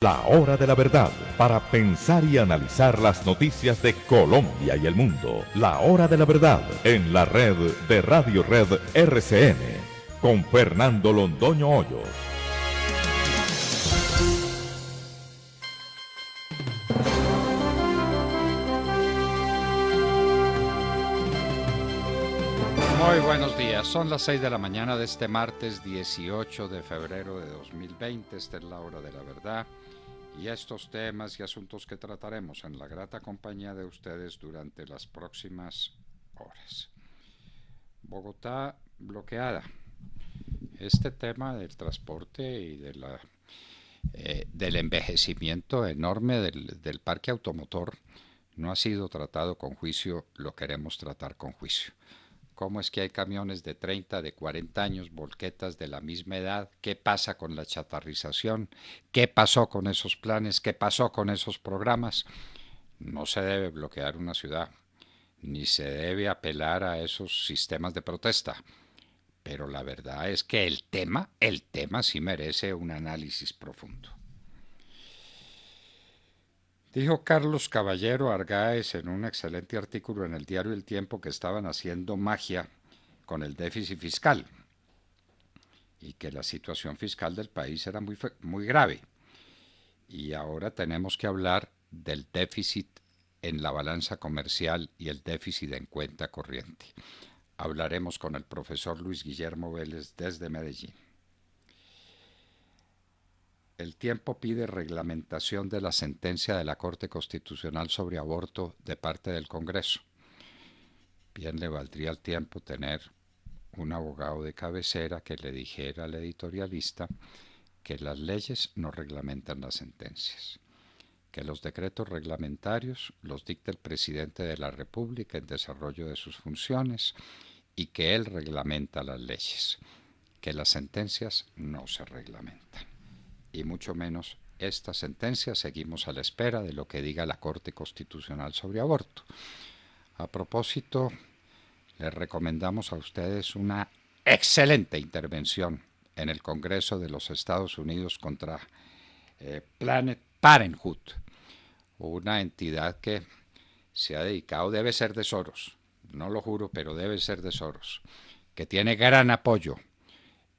La hora de la verdad, para pensar y analizar las noticias de Colombia y el mundo. La hora de la verdad, en la red de Radio Red RCN, con Fernando Londoño Hoyos. Muy buenos días, son las 6 de la mañana de este martes 18 de febrero de 2020, esta es la hora de la verdad y estos temas y asuntos que trataremos en la grata compañía de ustedes durante las próximas horas. Bogotá bloqueada. Este tema del transporte y del envejecimiento enorme del parque automotor no ha sido tratado con juicio, lo queremos tratar con juicio. ¿Cómo es que hay camiones de 30, de 40 años, volquetas de la misma edad? ¿Qué pasa con la chatarrización? ¿Qué pasó con esos planes? ¿Qué pasó con esos programas? No se debe bloquear una ciudad, ni se debe apelar a esos sistemas de protesta. Pero la verdad es que el tema sí merece un análisis profundo. Dijo Carlos Caballero Argáez en un excelente artículo en el diario El Tiempo que estaban haciendo magia con el déficit fiscal y que la situación fiscal del país era muy grave. Y ahora tenemos que hablar del déficit en la balanza comercial y el déficit en cuenta corriente. Hablaremos con el profesor Luis Guillermo Vélez desde Medellín. El Tiempo pide reglamentación de la sentencia de la Corte Constitucional sobre aborto de parte del Congreso. Bien le valdría al Tiempo tener un abogado de cabecera que le dijera al editorialista que las leyes no reglamentan las sentencias, que los decretos reglamentarios los dicta el presidente de la República en desarrollo de sus funciones y que él reglamenta las leyes, que las sentencias no se reglamentan. Y mucho menos esta sentencia, seguimos a la espera de lo que diga la Corte Constitucional sobre aborto. A propósito, les recomendamos a ustedes una excelente intervención en el Congreso de los Estados Unidos contra Planned Parenthood, una entidad que se ha dedicado, debe ser de Soros, no lo juro, pero debe ser de Soros, que tiene gran apoyo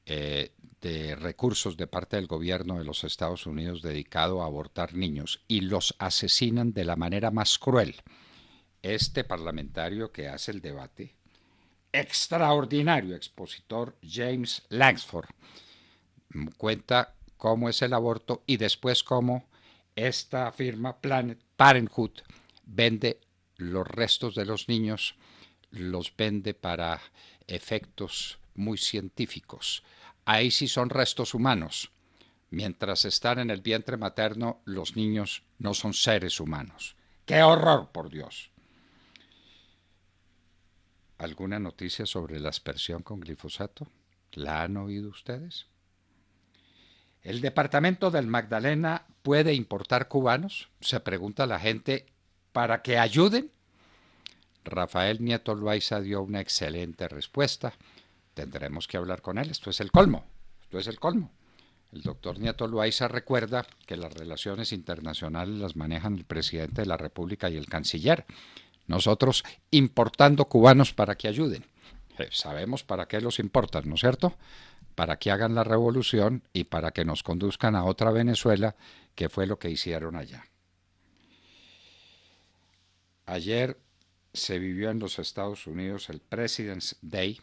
de recursos de parte del gobierno de los Estados Unidos dedicado a abortar niños y los asesinan de la manera más cruel. Este parlamentario que hace el debate, extraordinario expositor James Langsford, cuenta cómo es el aborto y después cómo esta firma Planned Parenthood vende los restos de los niños, los vende para efectos muy científicos. Ahí sí son restos humanos. Mientras están en el vientre materno, los niños no son seres humanos. ¡Qué horror, por Dios! ¿Alguna noticia sobre la aspersión con glifosato? ¿La han oído ustedes? ¿El departamento del Magdalena puede importar cubanos? Se pregunta la gente, ¿para que ayuden? Rafael Nieto Loaiza dio una excelente respuesta. Tendremos que hablar con él, esto es el colmo. El doctor Nieto Loaiza recuerda que las relaciones internacionales las manejan el presidente de la República y el canciller. Nosotros importando cubanos para que ayuden. Sabemos para qué los importan, ¿no es cierto? Para que hagan la revolución y para que nos conduzcan a otra Venezuela, que fue lo que hicieron allá. Ayer se vivió en los Estados Unidos el President's Day,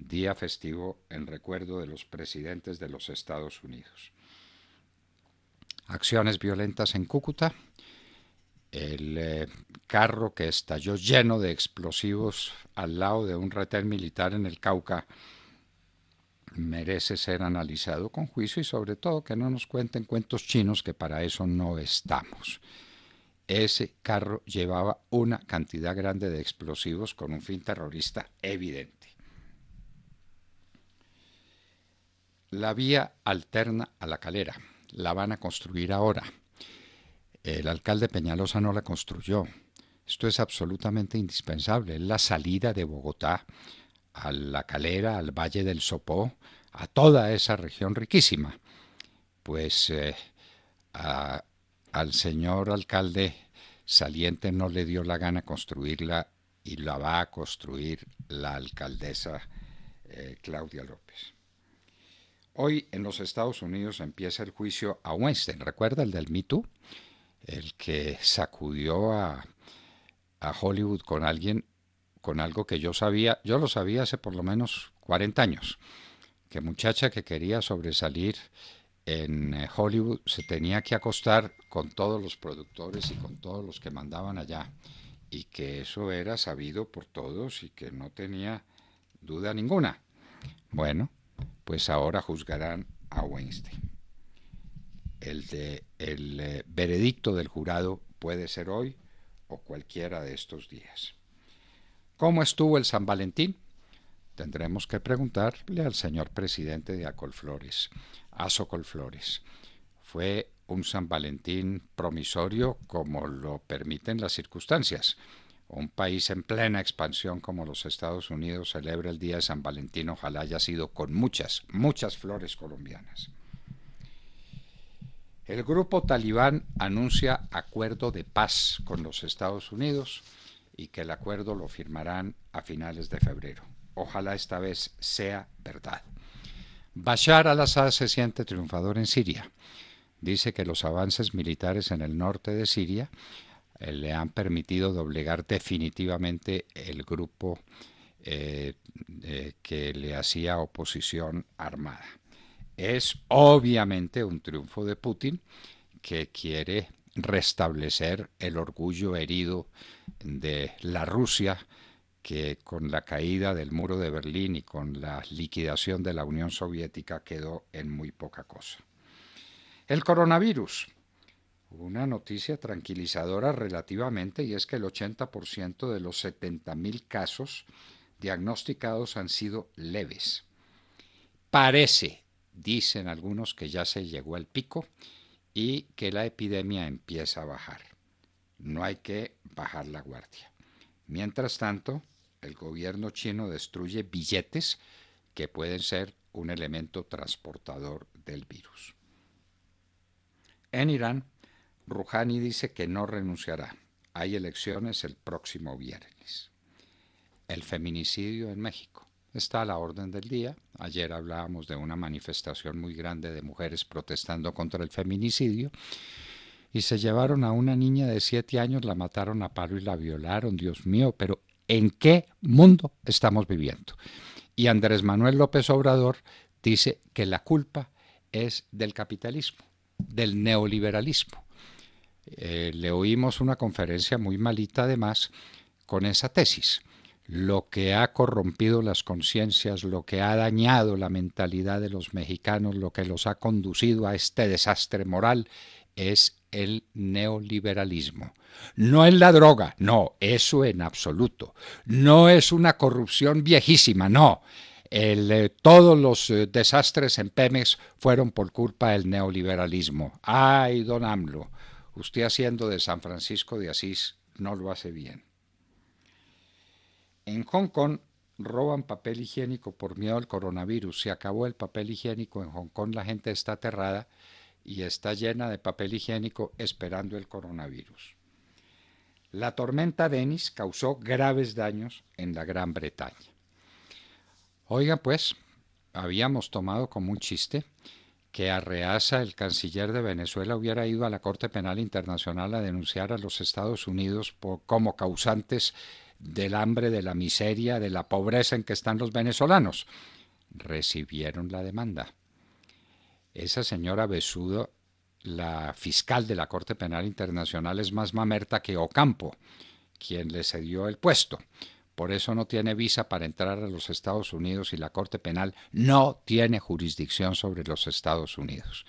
día festivo en recuerdo de los presidentes de los Estados Unidos. Acciones violentas en Cúcuta, el carro que estalló lleno de explosivos al lado de un retén militar en el Cauca merece ser analizado con juicio y sobre todo que no nos cuenten cuentos chinos, que para eso no estamos. Ese carro llevaba una cantidad grande de explosivos con un fin terrorista evidente. La vía alterna a La Calera la van a construir ahora. El alcalde Peñalosa no la construyó. Esto es absolutamente indispensable. Es la salida de Bogotá a La Calera, al Valle del Sopó, a toda esa región riquísima. Pues al señor alcalde saliente no le dio la gana construirla y la va a construir la alcaldesa Claudia López. Hoy en los Estados Unidos empieza el juicio a Weinstein. ¿Recuerda el del Me Too? El que sacudió a Hollywood con algo que yo lo sabía hace por lo menos 40 años, que muchacha que quería sobresalir en Hollywood se tenía que acostar con todos los productores y con todos los que mandaban allá, y que eso era sabido por todos y que no tenía duda ninguna. Bueno, pues ahora juzgarán a Weinstein. El veredicto del jurado puede ser hoy o cualquiera de estos días. ¿Cómo estuvo el San Valentín? Tendremos que preguntarle al señor presidente de Acolflores, Asocolflores. Fue un San Valentín promisorio como lo permiten las circunstancias. Un país en plena expansión como los Estados Unidos celebra el día de San Valentín, ojalá haya sido con muchas flores colombianas. El grupo talibán anuncia acuerdo de paz con los Estados Unidos y que el acuerdo lo firmarán a finales de febrero. Ojalá esta vez sea verdad. Bashar al-Assad se siente triunfador en Siria. Dice que los avances militares en el norte de Siria le han permitido doblegar definitivamente el grupo que le hacía oposición armada. Es obviamente un triunfo de Putin, que quiere restablecer el orgullo herido de la Rusia, que con la caída del muro de Berlín y con la liquidación de la Unión Soviética quedó en muy poca cosa. El coronavirus. Una noticia tranquilizadora relativamente, y es que el 80% de los 70.000 casos diagnosticados han sido leves. Parece, dicen algunos, que ya se llegó al pico y que la epidemia empieza a bajar. No hay que bajar la guardia. Mientras tanto, el gobierno chino destruye billetes que pueden ser un elemento transportador del virus. En Irán, Rouhani dice que no renunciará. Hay elecciones el próximo viernes. El feminicidio en México está a la orden del día. Ayer hablábamos de una manifestación muy grande de mujeres protestando contra el feminicidio y se llevaron a una niña de 7 años, la mataron a palo y la violaron. Dios mío, pero ¿en qué mundo estamos viviendo? Y Andrés Manuel López Obrador dice que la culpa es del capitalismo, del neoliberalismo. Le oímos una conferencia muy malita además con esa tesis. Lo que ha corrompido las conciencias, lo que ha dañado la mentalidad de los mexicanos, lo que los ha conducido a este desastre moral es el neoliberalismo. No es la droga, no, eso en absoluto. No es una corrupción viejísima, no. Todos los desastres en Pemex fueron por culpa del neoliberalismo. Ay, don AMLO, usted haciendo de San Francisco de Asís no lo hace bien. En Hong Kong roban papel higiénico por miedo al coronavirus. Se acabó el papel higiénico en Hong Kong, la gente está aterrada y está llena de papel higiénico esperando el coronavirus. La tormenta Dennis causó graves daños en la Gran Bretaña. Oiga, pues, habíamos tomado como un chiste que Arreaza, el canciller de Venezuela, hubiera ido a la Corte Penal Internacional a denunciar a los Estados Unidos como causantes del hambre, de la miseria, de la pobreza en que están los venezolanos. Recibieron la demanda. Esa señora Besudo, la fiscal de la Corte Penal Internacional, es más mamerta que Ocampo, quien le cedió el puesto. Por eso no tiene visa para entrar a los Estados Unidos y la Corte Penal no tiene jurisdicción sobre los Estados Unidos.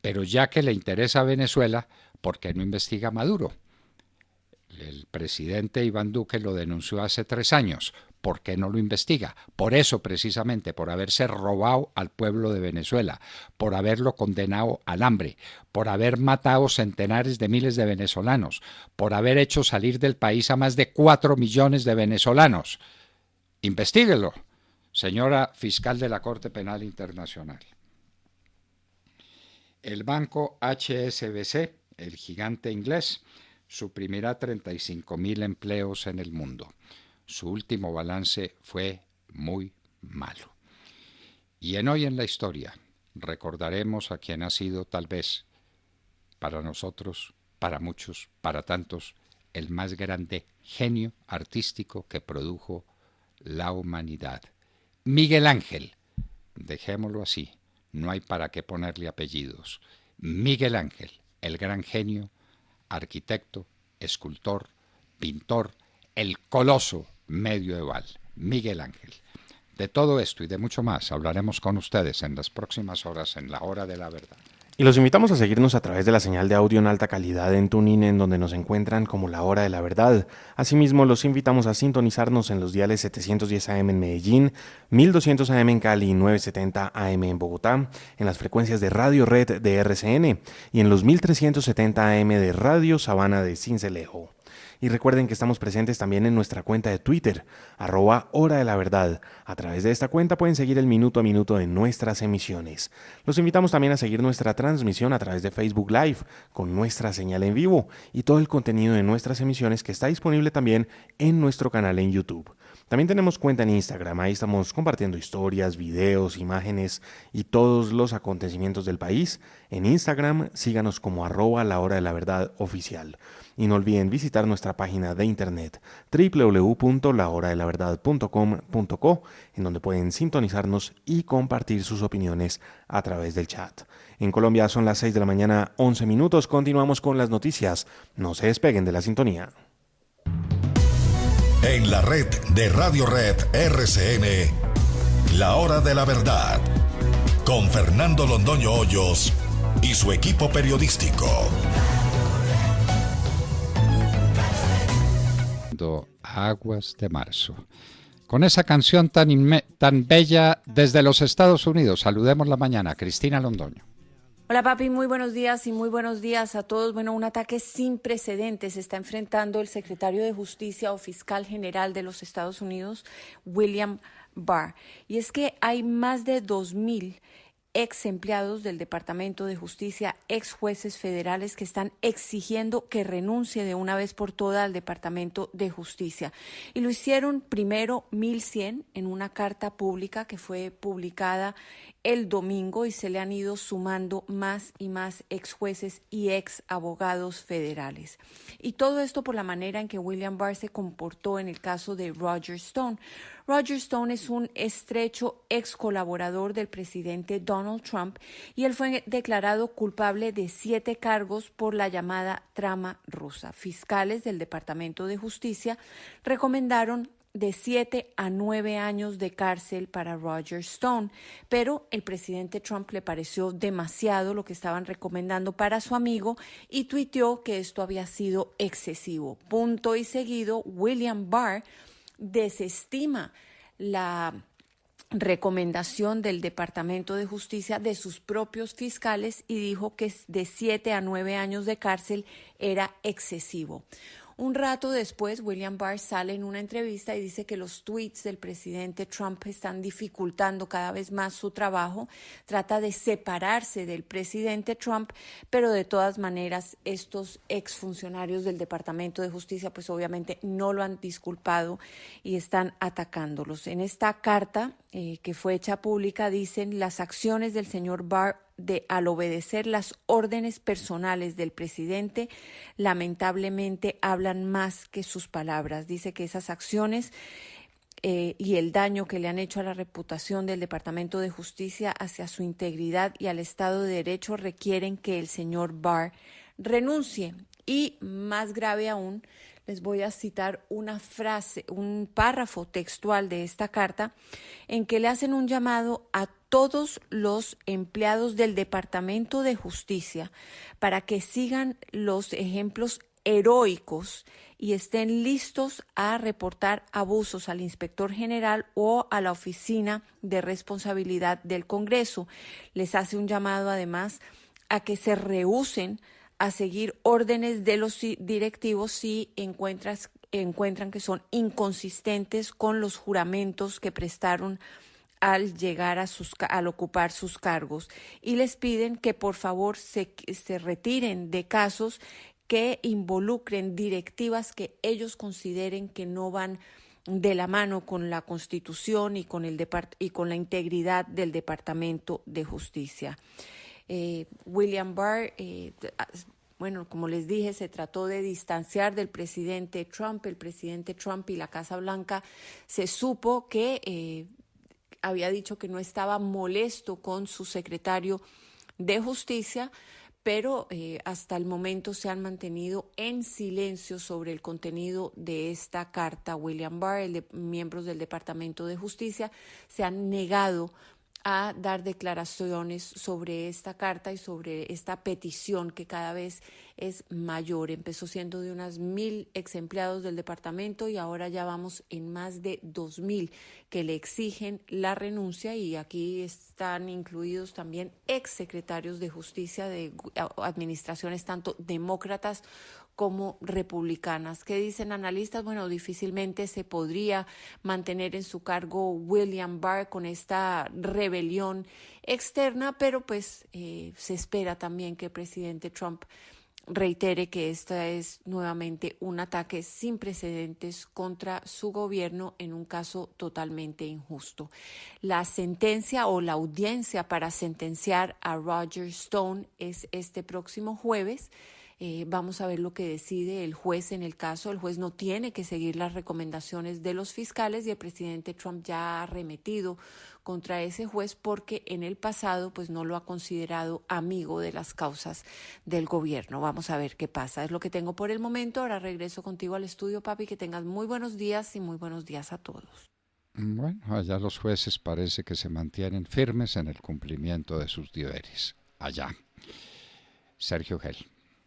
Pero ya que le interesa a Venezuela, ¿por qué no investiga a Maduro? El presidente Iván Duque lo denunció hace 3 años. ¿Por qué no lo investiga? Por eso, precisamente, por haberse robado al pueblo de Venezuela, por haberlo condenado al hambre, por haber matado centenares de miles de venezolanos, por haber hecho salir del país a más de 4 millones de venezolanos. Investíguelo, señora fiscal de la Corte Penal Internacional. El banco HSBC, el gigante inglés, suprimirá 35.000 empleos en el mundo. Su último balance fue muy malo. Y en Hoy en la Historia recordaremos a quien ha sido tal vez, para nosotros, para muchos, para tantos, el más grande genio artístico que produjo la humanidad. Miguel Ángel, dejémoslo así, no hay para qué ponerle apellidos. Miguel Ángel, el gran genio, arquitecto, escultor, pintor, el coloso medieval, Miguel Ángel. De todo esto y de mucho más hablaremos con ustedes en las próximas horas en La Hora de la Verdad. Y los invitamos a seguirnos a través de la señal de audio en alta calidad en TuneIn, en donde nos encuentran como La Hora de la Verdad. Asimismo, los invitamos a sintonizarnos en los diales 710 AM en Medellín, 1200 AM en Cali y 970 AM en Bogotá, en las frecuencias de Radio Red de RCN y en los 1370 AM de Radio Sabana de Sincelejo. Y recuerden que estamos presentes también en nuestra cuenta de Twitter, @Hora de la Verdad. A través de esta cuenta pueden seguir el minuto a minuto de nuestras emisiones. Los invitamos también a seguir nuestra transmisión a través de Facebook Live, con nuestra señal en vivo y todo el contenido de nuestras emisiones que está disponible también en nuestro canal en YouTube. También tenemos cuenta en Instagram, ahí estamos compartiendo historias, videos, imágenes y todos los acontecimientos del país. En Instagram, síganos como @La Hora de la Verdad oficial. Y no olviden visitar nuestra página de internet www.lahoradelaverdad.com.co, en donde pueden sintonizarnos y compartir sus opiniones a través del chat. En Colombia son las 6 de la mañana, 11 minutos. Continuamos con las noticias. No se despeguen de la sintonía. En la red de Radio Red RCN, La Hora de la Verdad, con Fernando Londoño Hoyos y su equipo periodístico. Aguas de marzo. Con esa canción tan bella desde los Estados Unidos, saludemos la mañana. Cristina Londoño. Hola papi, muy buenos días y muy buenos días a todos. Bueno, un ataque sin precedentes está enfrentando el secretario de Justicia o fiscal general de los Estados Unidos, William Barr. Y es que hay más de 2.000 ex empleados del Departamento de Justicia, ex jueces federales que están exigiendo que renuncie de una vez por todas al Departamento de Justicia. Y lo hicieron primero 1.100 en una carta pública que fue publicada el domingo, y se le han ido sumando más y más ex jueces y ex abogados federales. Y todo esto por la manera en que William Barr se comportó en el caso de Roger Stone. Roger Stone es un estrecho ex colaborador del presidente Donald Trump y él fue declarado culpable de 7 cargos por la llamada trama rusa. Fiscales del Departamento de Justicia recomendaron de 7 a 9 años de cárcel para Roger Stone, pero el presidente Trump le pareció demasiado lo que estaban recomendando para su amigo y tuiteó que esto había sido excesivo. Punto y seguido, William Barr desestima la recomendación del Departamento de Justicia de sus propios fiscales y dijo que de 7 a 9 años de cárcel era excesivo. Un rato después, William Barr sale en una entrevista y dice que los tweets del presidente Trump están dificultando cada vez más su trabajo. Trata de separarse del presidente Trump, pero de todas maneras estos exfuncionarios del Departamento de Justicia pues obviamente no lo han disculpado y están atacándolos. En esta carta que fue hecha pública dicen: las acciones del señor Barr al obedecer las órdenes personales del presidente, lamentablemente hablan más que sus palabras. Dice que esas acciones y el daño que le han hecho a la reputación del Departamento de Justicia, hacia su integridad y al Estado de Derecho, requieren que el señor Barr renuncie. Y más grave aún, les voy a citar una frase, un párrafo textual de esta carta en que le hacen un llamado a todos los empleados del Departamento de Justicia para que sigan los ejemplos heroicos y estén listos a reportar abusos al inspector general o a la Oficina de Responsabilidad del Congreso. Les hace un llamado además a que se rehúsen a seguir órdenes de los directivos si encuentran que son inconsistentes con los juramentos que prestaron al llegar al ocupar sus cargos, y les piden que por favor se retiren de casos que involucren directivas que ellos consideren que no van de la mano con la Constitución y con la integridad del Departamento de Justicia. William Barr, bueno, como les dije, se trató de distanciar del presidente Trump. El presidente Trump y la Casa Blanca se supo que había dicho que no estaba molesto con su secretario de Justicia, pero hasta el momento se han mantenido en silencio sobre el contenido de esta carta. William Barr, miembros del Departamento de Justicia, se han negado a dar declaraciones sobre esta carta y sobre esta petición que cada vez es mayor. Empezó siendo de unas 1,000 ex empleados del departamento y ahora ya vamos en más de 2,000 que le exigen la renuncia, y aquí están incluidos también ex secretarios de justicia de administraciones tanto demócratas como republicanas. ¿Qué dicen analistas? Bueno, difícilmente se podría mantener en su cargo William Barr con esta rebelión externa, pero pues se espera también que el presidente Trump reitere que esta es nuevamente un ataque sin precedentes contra su gobierno en un caso totalmente injusto. La sentencia o la audiencia para sentenciar a Roger Stone es este próximo jueves. Vamos a ver lo que decide el juez en el caso. El juez no tiene que seguir las recomendaciones de los fiscales y el presidente Trump ya ha arremetido contra ese juez porque en el pasado pues no lo ha considerado amigo de las causas del gobierno. Vamos a ver qué pasa. Es lo que tengo por el momento. Ahora regreso contigo al estudio, papi. Que tengas muy buenos días y muy buenos días a todos. Bueno, allá los jueces parece que se mantienen firmes en el cumplimiento de sus deberes. Allá. Sergio Gel.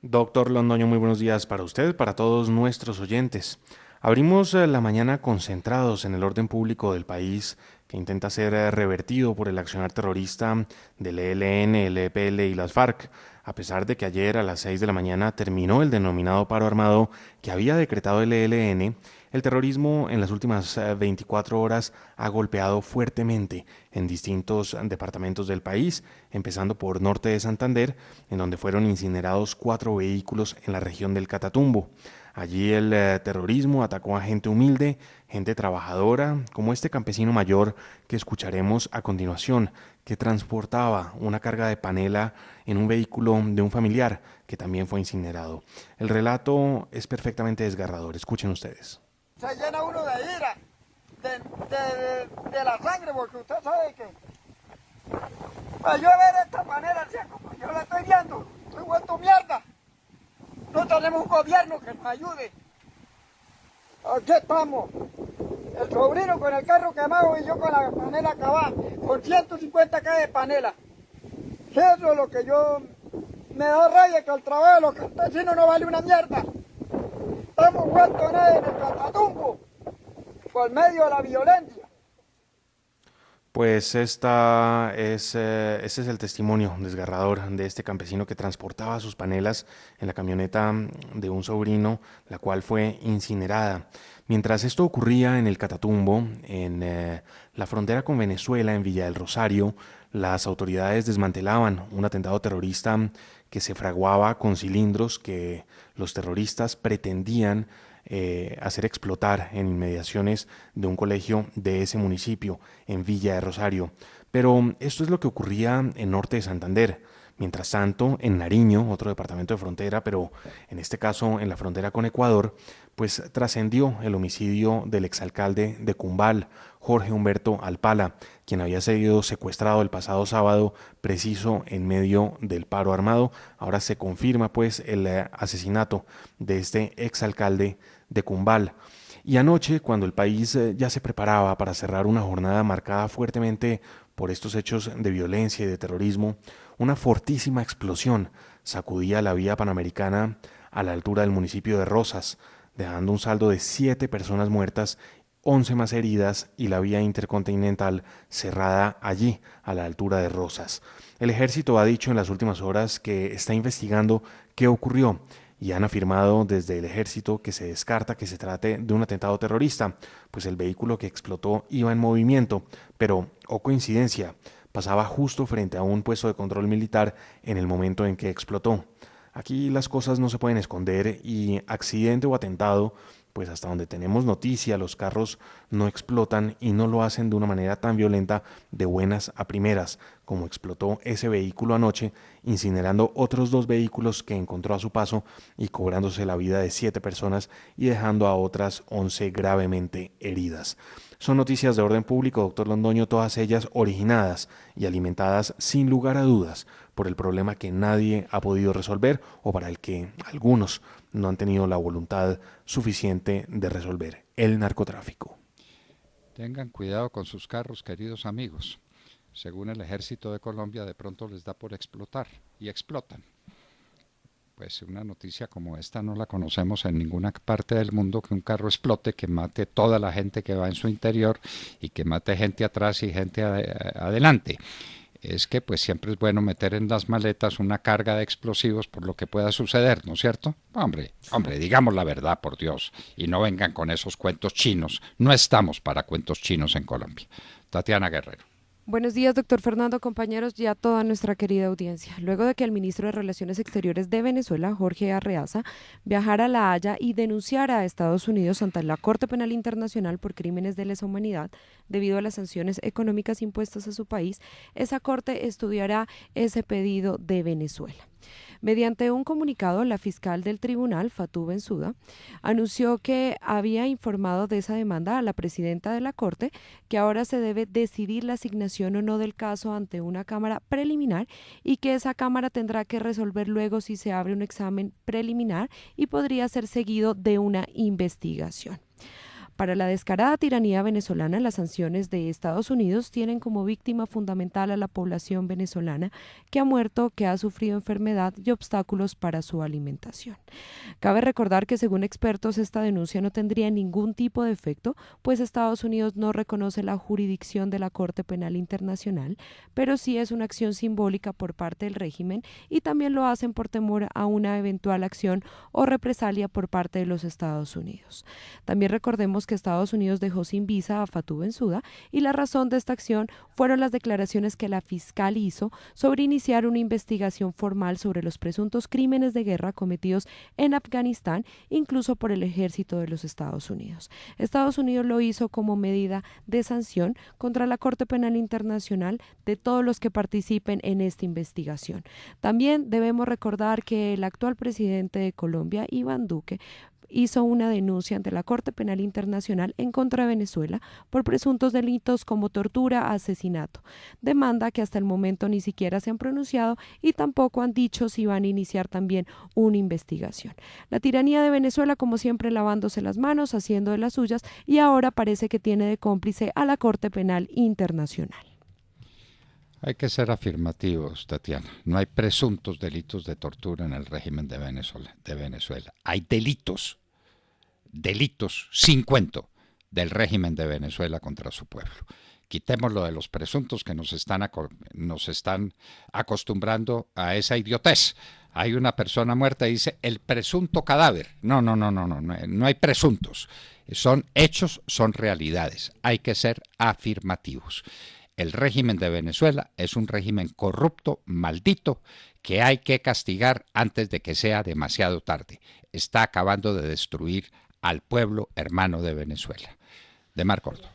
Doctor Londoño, muy buenos días para usted, para todos nuestros oyentes. Abrimos la mañana concentrados en el orden público del país que intenta ser revertido por el accionar terrorista del ELN, el EPL y las FARC, a pesar de que ayer a las 6 de la mañana terminó el denominado paro armado que había decretado el ELN. El terrorismo en las últimas 24 horas ha golpeado fuertemente en distintos departamentos del país, empezando por norte de Santander, en donde fueron incinerados 4 vehículos en la región del Catatumbo. Allí el terrorismo atacó a gente humilde, gente trabajadora, como este campesino mayor que escucharemos a continuación, que transportaba una carga de panela en un vehículo de un familiar que también fue incinerado. El relato es perfectamente desgarrador. Escuchen ustedes. Se llena uno de ira, de la sangre, porque usted sabe que para yo ver de esta manera, así como yo la estoy viendo, estoy vuelto mierda. No tenemos un gobierno que nos ayude. Aquí estamos, el sobrino con el carro quemado y yo con la panela acabada, con 150 k de panela. Eso es lo que yo me da rabia, que el trabajo de los campesinos no vale una mierda. Estamos vueltos en el Catatumbo por medio de la violencia. Pues ese es el testimonio desgarrador de este campesino que transportaba sus panelas en la camioneta de un sobrino, la cual fue incinerada. Mientras esto ocurría en el Catatumbo, en la frontera con Venezuela, en Villa del Rosario, las autoridades desmantelaban un atentado terrorista que se fraguaba con cilindros que los terroristas pretendían hacer explotar en inmediaciones de un colegio de ese municipio, en Villa de Rosario. Pero esto es lo que ocurría en norte de Santander. Mientras tanto, en Nariño, otro departamento de frontera, pero en este caso en la frontera con Ecuador, pues trascendió el homicidio del exalcalde de Cumbal, Jorge Humberto Alpala, quien había sido secuestrado el pasado sábado, preciso en medio del paro armado. Ahora se confirma pues el asesinato de este exalcalde de Cumbal. Y anoche, cuando el país ya se preparaba para cerrar una jornada marcada fuertemente por estos hechos de violencia y de terrorismo, una fortísima explosión sacudía la vía panamericana a la altura del municipio de Rosas, dejando un saldo de 7 personas muertas, 11 más heridas y la vía intercontinental cerrada allí, a la altura de Rosas. El ejército ha dicho en las últimas horas que está investigando qué ocurrió y han afirmado desde el ejército que se descarta que se trate de un atentado terrorista, pues el vehículo que explotó iba en movimiento, pero, oh coincidencia, pasaba justo frente a un puesto de control militar en el momento en que explotó. Aquí las cosas no se pueden esconder y accidente o atentado, pues hasta donde tenemos noticia, los carros no explotan y no lo hacen de una manera tan violenta de buenas a primeras, como explotó ese vehículo anoche, incinerando otros 2 vehículos que encontró a su paso y cobrándose la vida de 7 personas y dejando a otras 11 gravemente heridas. Son noticias de orden público, doctor Londoño, todas ellas originadas y alimentadas sin lugar a dudas por el problema que nadie ha podido resolver o para el que algunos no han tenido la voluntad suficiente de resolver: el narcotráfico. Tengan cuidado con sus carros, queridos amigos. Según el Ejército de Colombia, de pronto les da por explotar y explotan. Pues una noticia como esta no la conocemos en ninguna parte del mundo, que un carro explote, que mate toda la gente que va en su interior y que mate gente atrás y gente adelante. Es que pues siempre es bueno meter en las maletas una carga de explosivos por lo que pueda suceder, ¿no es cierto? Hombre, digamos la verdad, por Dios, y no vengan con esos cuentos chinos. No estamos para cuentos chinos en Colombia. Tatiana Guerrero. Buenos días, doctor Fernando, compañeros y a toda nuestra querida audiencia. Luego de que el ministro de Relaciones Exteriores de Venezuela, Jorge Arreaza, viajara a La Haya y denunciara a Estados Unidos ante la Corte Penal Internacional por crímenes de lesa humanidad debido a las sanciones económicas impuestas a su país, esa corte estudiará ese pedido de Venezuela. Mediante un comunicado, la fiscal del tribunal, Fatou Bensouda, anunció que había informado de esa demanda a la presidenta de la Corte, que ahora se debe decidir la asignación o no del caso ante una cámara preliminar y que esa cámara tendrá que resolver luego si se abre un examen preliminar y podría ser seguido de una investigación. Para la descarada tiranía venezolana, las sanciones de Estados Unidos tienen como víctima fundamental a la población venezolana que ha muerto, que ha sufrido enfermedad y obstáculos para su alimentación. Cabe recordar que según expertos esta denuncia no tendría ningún tipo de efecto, pues Estados Unidos no reconoce la jurisdicción de la Corte Penal Internacional, pero sí es una acción simbólica por parte del régimen y también lo hacen por temor a una eventual acción o represalia por parte de los Estados Unidos. También recordemos que Estados Unidos dejó sin visa a Fatou Bensouda y la razón de esta acción fueron las declaraciones que la fiscal hizo sobre iniciar una investigación formal sobre los presuntos crímenes de guerra cometidos en Afganistán, incluso por el ejército de los Estados Unidos. Estados Unidos lo hizo como medida de sanción contra la Corte Penal Internacional de todos los que participen en esta investigación. También debemos recordar que el actual presidente de Colombia, Iván Duque, hizo una denuncia ante la Corte Penal Internacional en contra de Venezuela por presuntos delitos como tortura, asesinato, demanda que hasta el momento ni siquiera se han pronunciado y tampoco han dicho si van a iniciar también una investigación. La tiranía de Venezuela, como siempre, lavándose las manos, haciendo de las suyas, y ahora parece que tiene de cómplice a la Corte Penal Internacional. Hay que ser afirmativos, Tatiana. No hay presuntos delitos de tortura en el régimen de Venezuela. Hay delitos sin cuento del régimen de Venezuela contra su pueblo. Quitemos lo de los presuntos que nos están acostumbrando a esa idiotez. Hay una persona muerta y dice el presunto cadáver. No hay presuntos. Son hechos, son realidades. Hay que ser afirmativos. El régimen de Venezuela es un régimen corrupto, maldito, que hay que castigar antes de que sea demasiado tarde. Está acabando de destruir al pueblo hermano de Venezuela. Demar Córdoba.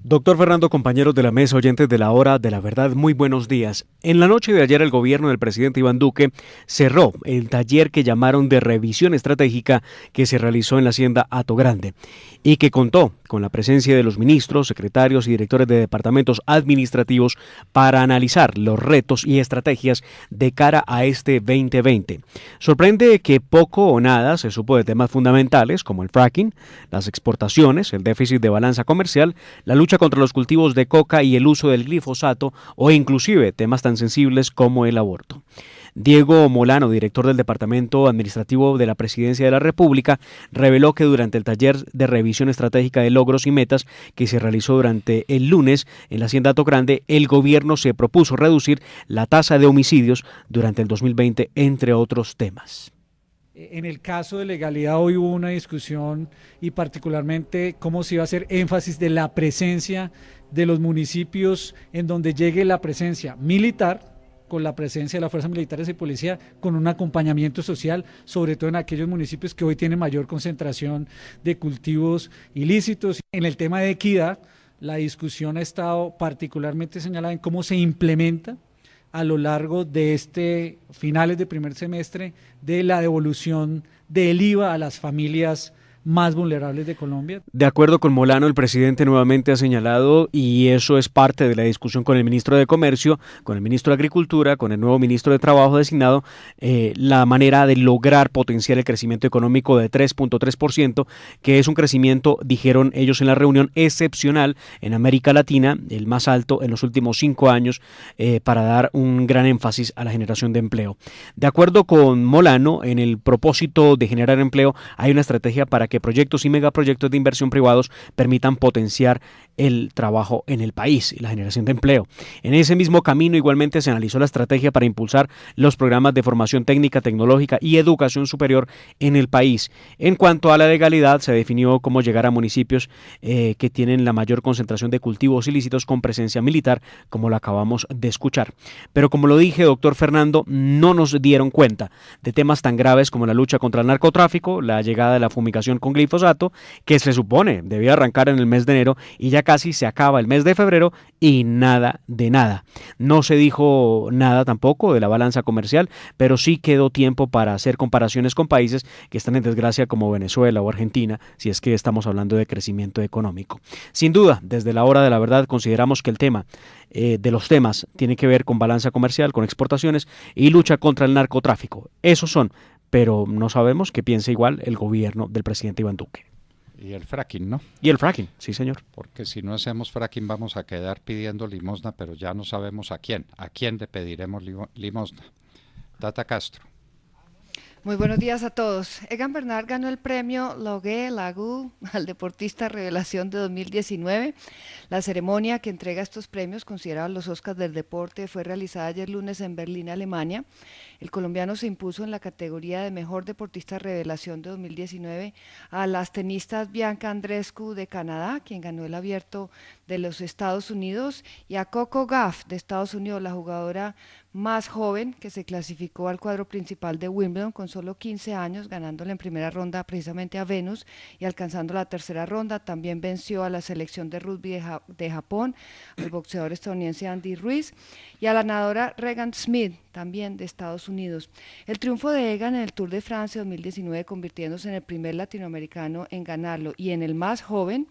Doctor Fernando, compañeros de la mesa, oyentes de la Hora de la Verdad, muy buenos días. En la noche de ayer el gobierno del presidente Iván Duque cerró el taller que llamaron de revisión estratégica que se realizó en la hacienda Hato Grande y que contó con la presencia de los ministros, secretarios y directores de departamentos administrativos para analizar los retos y estrategias de cara a este 2020. Sorprende que poco o nada se supo de temas fundamentales como el fracking, las exportaciones, el déficit de balanza comercial, la lucha contra los cultivos de coca y el uso del glifosato o inclusive temas tan sensibles como el aborto. Diego Molano, director del Departamento Administrativo de la Presidencia de la República, reveló que durante el taller de revisión estratégica de logros y metas que se realizó durante el lunes en la hacienda Hato Grande, el gobierno se propuso reducir la tasa de homicidios durante el 2020, entre otros temas. En el caso de legalidad hoy hubo una discusión y particularmente cómo se iba a hacer énfasis de la presencia de los municipios en donde llegue la presencia militar, con la presencia de las fuerzas militares y policía, con un acompañamiento social, sobre todo en aquellos municipios que hoy tienen mayor concentración de cultivos ilícitos. En el tema de equidad, la discusión ha estado particularmente señalada en cómo se implementa a lo largo de finales de primer semestre de la devolución del IVA a las familias más vulnerables de Colombia. De acuerdo con Molano, el presidente nuevamente ha señalado, y eso es parte de la discusión con el ministro de Comercio, con el ministro de Agricultura, con el nuevo ministro de Trabajo designado, la manera de lograr potenciar el crecimiento económico de 3.3%, que es un crecimiento, dijeron ellos en la reunión, excepcional en América Latina, el más alto en los últimos 5 años, para dar un gran énfasis a la generación de empleo. De acuerdo con Molano, en el propósito de generar empleo hay una estrategia para que proyectos y megaproyectos de inversión privados permitan potenciar el trabajo en el país y la generación de empleo. En ese mismo camino igualmente se analizó la estrategia para impulsar los programas de formación técnica, tecnológica y educación superior en el país. En cuanto a la legalidad, se definió cómo llegar a municipios que tienen la mayor concentración de cultivos ilícitos con presencia militar, como lo acabamos de escuchar. Pero como lo dije, doctor Fernando, no nos dieron cuenta de temas tan graves como la lucha contra el narcotráfico, la llegada de la fumigación con glifosato, que se supone debía arrancar en el mes de enero y ya casi se acaba el mes de febrero y nada de nada. No se dijo nada tampoco de la balanza comercial, pero sí quedó tiempo para hacer comparaciones con países que están en desgracia como Venezuela o Argentina, si es que estamos hablando de crecimiento económico. Sin duda, desde la hora de la verdad consideramos que el tema de los temas tiene que ver con balanza comercial, con exportaciones y lucha contra el narcotráfico. Esos son, pero no sabemos qué piensa igual el gobierno del presidente Iván Duque. Y el fracking, ¿no? Y el fracking, sí señor. Porque si no hacemos fracking vamos a quedar pidiendo limosna, pero ya no sabemos a quién. ¿A quién le pediremos limosna? Tata Castro. Muy buenos días a todos. Egan Bernal ganó el premio Logué Lagu al deportista revelación de 2019. La ceremonia que entrega estos premios, considerados los Oscars del deporte, fue realizada ayer lunes en Berlín, Alemania. El colombiano se impuso en la categoría de mejor deportista revelación de 2019 a las tenistas Bianca Andreescu de Canadá, quien ganó el Abierto de los Estados Unidos, y a Coco Gauff de Estados Unidos, la jugadora más joven que se clasificó al cuadro principal de Wimbledon con solo 15 años, ganándole en primera ronda precisamente a Venus y alcanzando la tercera ronda. También venció a la selección de rugby de Japón, al boxeador estadounidense Andy Ruiz y a la nadadora Regan Smith, también de Estados Unidos. El triunfo de Egan en el Tour de Francia 2019, convirtiéndose en el primer latinoamericano en ganarlo y en el más joven,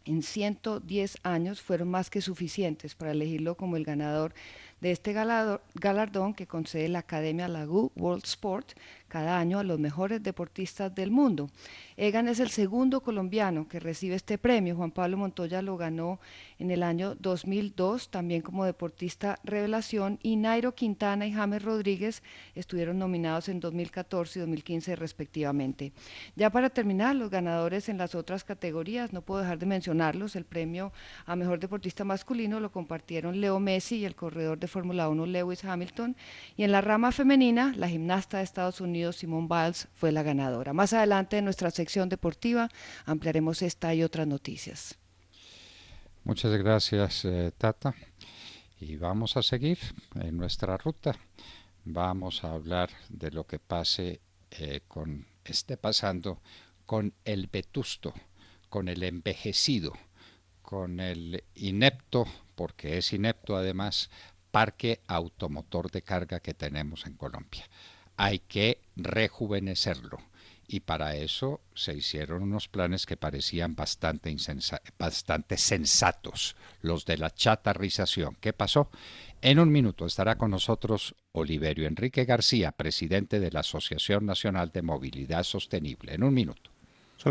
en 110 años, fueron más que suficientes para elegirlo como el ganador de este galardón que concede la Academia Lagu World Sport cada año a los mejores deportistas del mundo. Egan es el segundo colombiano que recibe este premio. Juan Pablo Montoya lo ganó en el año 2002, también como deportista revelación, y Nairo Quintana y James Rodríguez estuvieron nominados en 2014 y 2015 respectivamente. Ya para terminar, los ganadores en las otras categorías, no puedo dejar de mencionarlos. El premio a mejor deportista masculino lo compartieron Leo Messi y el corredor de Fórmula 1 Lewis Hamilton, y en la rama femenina, la gimnasta de Estados Unidos Simone Biles fue la ganadora. Más adelante en nuestra sección deportiva ampliaremos esta y otras noticias. Muchas gracias, Tata. Y vamos a seguir en nuestra ruta. Vamos a hablar de lo que esté pasando con el vetusto, con el envejecido, con el inepto, porque es inepto además, parque automotor de carga que tenemos en Colombia. Hay que rejuvenecerlo y para eso se hicieron unos planes que parecían bastante sensatos, los de la chatarrización. ¿Qué pasó? En un minuto estará con nosotros Oliverio Enrique García, presidente de la Asociación Nacional de Movilidad Sostenible. En un minuto.